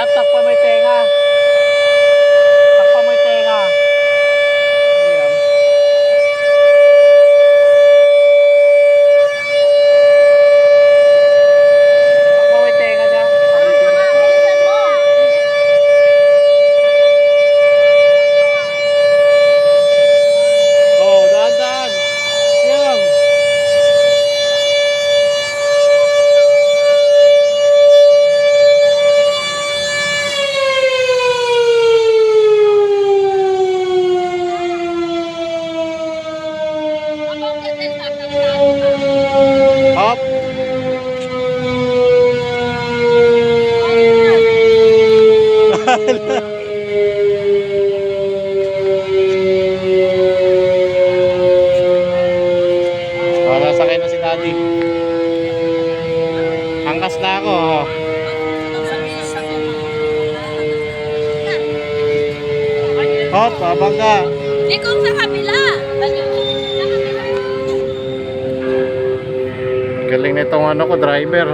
Takpa may tenga. Takpa may tenga. Ayan. Takpa may tenga dyan. Bilisan mo. Oh, daan-daan. Ayan. Hop. Oh, nasakay na si Daddy. Angkas na ako. Oh. Hop, abang ka. Di kung sa kabila. Galing na itong ano ko, driver.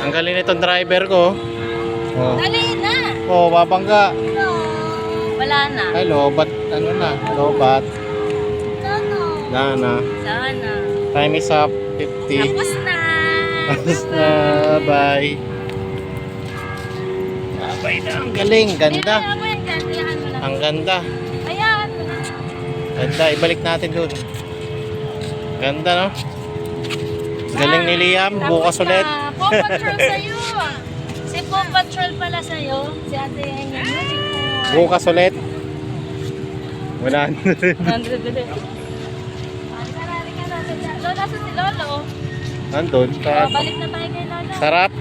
Ang galing na itong driver ko. Oh, Dali na. oh babangga. No. Wala na. Ay, lobat. Ano na? Lobat. No. Na. Sana. Time is up. 50. Tapos na. Tapos na. Bye. Bye na. Ang galing. Ganda. Hayaan mo yan dyan. Hayaan mo lang. Ang ganda. Hayaan mo lang. Ganda. Ibalik natin doon. Ganda, no? Galing ni Liam. Bukas ulit. Paw Patrol sa'yo. Si Paw Patrol pala sa'yo. Si Ate Enya. Bukas ulit. Wala. 100 ulit. Lola, sa si Lolo. Nandun. Oh, balik na tayo kay Lolo. Sarap.